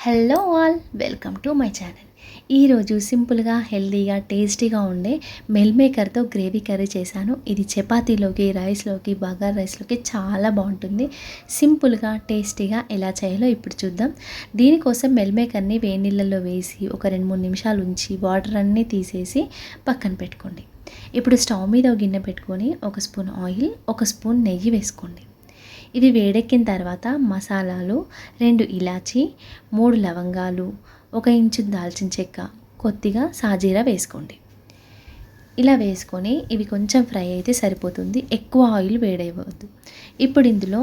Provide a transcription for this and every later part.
Hello all, welcome to my channel. ఈరోజు సింపుల్గా హెల్తీగా టేస్టీగా ఉండే మెల్ మేకర్తో గ్రేవీ కర్రీ చేశాను. ఇది చపాతీలోకి, రైస్లోకి, బగారా రైస్లోకి చాలా బాగుంటుంది. సింపుల్గా టేస్టీగా ఎలా చేయాలో ఇప్పుడు చూద్దాం. దీనికోసం మెల్ మేకర్ని వేడి నీళ్ళల్లో వేసి ఒక 2-3 నిమిషాలు ఉంచి వాటర్ అన్నీ తీసేసి పక్కన పెట్టుకోండి. ఇప్పుడు స్టవ్ మీద ఒక గిన్నె పెట్టుకొని 1 స్పూన్ ఆయిల్, 1 స్పూన్ నెయ్యి వేసుకోండి. ఇది వేడెక్కిన తర్వాత మసాలాలు 2 ఇలాచి, 3 లవంగాలు, 1 ఇంచు దాల్చిన చెక్క, కొద్దిగా సాజీరా వేసుకోండి. ఇలా వేసుకొని ఇవి కొంచెం ఫ్రై అయితే సరిపోతుంది, ఎక్కువ ఆయిల్ వేడైవద్దు. ఇప్పుడు ఇందులో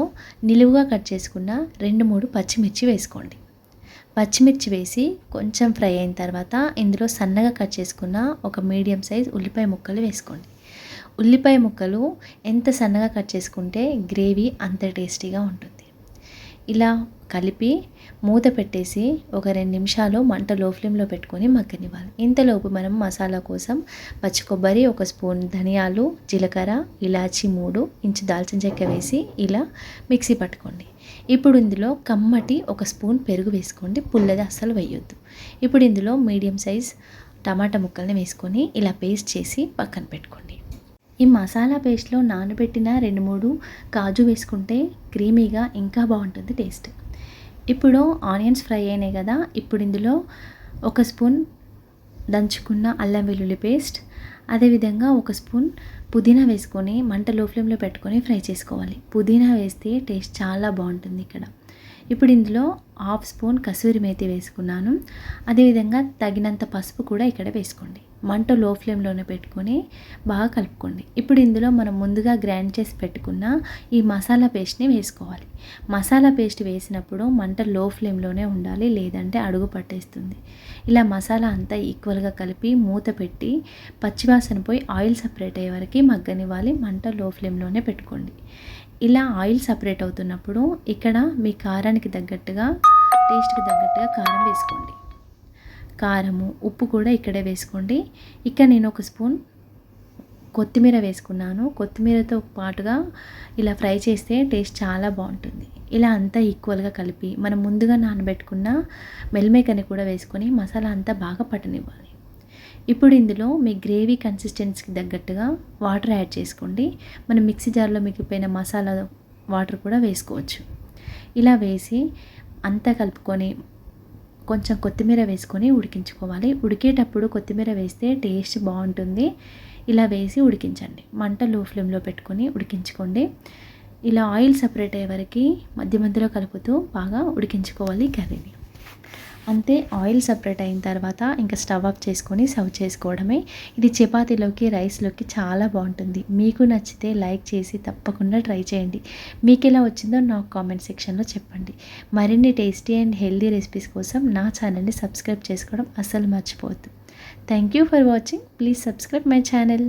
నిలువుగా కట్ చేసుకున్న 2-3 పచ్చిమిర్చి వేసుకోండి. పచ్చిమిర్చి వేసి కొంచెం ఫ్రై అయిన తర్వాత ఇందులో సన్నగా కట్ చేసుకున్న ఒక మీడియం సైజ్ ఉల్లిపాయ ముక్కలు వేసుకోండి. ఉల్లిపాయ ముక్కలు ఎంత సన్నగా కట్ చేసుకుంటే గ్రేవీ అంత టేస్టీగా ఉంటుంది. ఇలా కలిపి మూత పెట్టేసి ఒక 2 నిమిషాలు మంట లో ఫ్లేమ్లో పెట్టుకొని మగ్గనివ్వాలి. ఇంతలోపు మనం మసాలా కోసం పచ్చి కొబ్బరి, 1 స్పూన్ ధనియాలు, జీలకర్ర, ఇలాచి 3 ఇంచు దాల్చిన చెక్క వేసి ఇలా మిక్సీ పట్టుకోండి. ఇప్పుడు ఇందులో కమ్మటి 1 స్పూన్ పెరుగు వేసుకోండి, పుల్లది అస్సలు వేయొద్దు. ఇప్పుడు ఇందులో మీడియం సైజ్ టమాటా ముక్కల్ని వేసుకొని ఇలా పేస్ట్ చేసి పక్కన పెట్టుకోండి. ఈ మసాలా పేస్ట్లో నానబెట్టిన 2-3 కాజు వేసుకుంటే క్రీమీగా ఇంకా బాగుంటుంది టేస్ట్. ఇప్పుడు ఆనియన్స్ ఫ్రై అయినాయి కదా, ఇప్పుడు ఇందులో 1 స్పూన్ దంచుకున్న అల్లం వెల్లుల్లి పేస్ట్, అదేవిధంగా 1 స్పూన్ పుదీనా వేసుకొని మంట లో ఫ్లేమ్లో పెట్టుకొని ఫ్రై చేసుకోవాలి. పుదీనా వేస్తే టేస్ట్ చాలా బాగుంటుంది ఇక్కడ. ఇప్పుడు ఇందులో 1/2 స్పూన్ కసూరి మేతి వేసుకున్నాను. అదేవిధంగా తగినంత పసుపు కూడా ఇక్కడ వేసుకోండి. మంట లో ఫ్లేమ్లోనే పెట్టుకొని బాగా కలుపుకోండి. ఇప్పుడు ఇందులో మనం ముందుగా గ్రైండ్ చేసి పెట్టుకున్న ఈ మసాలా పేస్ట్ని వేసుకోవాలి. మసాలా పేస్ట్ వేసినప్పుడు మంట లో ఫ్లేమ్లోనే ఉండాలి, లేదంటే అడుగు పట్టేస్తుంది. ఇలా మసాలా అంతా ఈక్వల్గా కలిపి మూత పెట్టి పచ్చివాసన పోయి ఆయిల్ సపరేట్ అయ్యే వరకు మగ్గనివ్వాలి. మంట లో ఫ్లేమ్లోనే పెట్టుకోండి. ఇలా ఆయిల్ సపరేట్ అవుతున్నప్పుడు ఇక్కడ మీ కారానికి తగ్గట్టుగా, టేస్ట్కి తగ్గట్టుగా కారం వేసుకోండి. కారము, ఉప్పు కూడా ఇక్కడే వేసుకోండి. ఇక్కడ నేను 1 స్పూన్ కొత్తిమీర వేసుకున్నాను. కొత్తిమీరతో పాటుగా ఇలా ఫ్రై చేస్తే టేస్ట్ చాలా బాగుంటుంది. ఇలా అంతా ఈక్వల్గా కలిపి మనం ముందుగా నానబెట్టుకున్న మెల్ మేకర్ని కూడా వేసుకొని మసాలా అంతా బాగా పట్టనివ్వాలి. ఇప్పుడు ఇందులో మీ గ్రేవీ కన్సిస్టెన్సీకి తగ్గట్టుగా వాటర్ యాడ్ చేసుకోండి. మనం మిక్సీ జార్లో మిగిలిపోయిన మసాలా వాటర్ కూడా వేసుకోవచ్చు. ఇలా వేసి అంతా కలుపుకొని కొంచెం కొత్తిమీర వేసుకొని ఉడికించుకోవాలి. ఉడికేటప్పుడు కొత్తిమీర వేస్తే టేస్ట్ బాగుంటుంది. ఇలా వేసి ఉడికించండి. మంట లో ఫ్లేమ్లో పెట్టుకొని ఉడికించుకోండి. ఇలా ఆయిల్ సపరేట్ అయ్యే వరకు మధ్య మధ్యలో కలుపుతూ బాగా ఉడికించుకోవాలి కర్రీని. అంతే, ఆయిల్ సపరేట్ అయిన తర్వాత ఇంకా స్టవ్ ఆఫ్ చేసుకొని సర్వ్ చేసుకోవడమే. ఇది చపాతీలోకి, రైస్లోకి చాలా బాగుంటుంది. మీకు నచ్చితే లైక్ చేసి తప్పకుండా ట్రై చేయండి. మీకు ఎలా వచ్చిందో నాకు కామెంట్ సెక్షన్లో చెప్పండి. మరిన్ని టేస్టీ అండ్ హెల్దీ రెసిపీస్ కోసం నా ఛానల్ని సబ్స్క్రైబ్ చేసుకోవడం అస్సలు మర్చిపోవద్దు. Thank you for watching. Please subscribe my channel.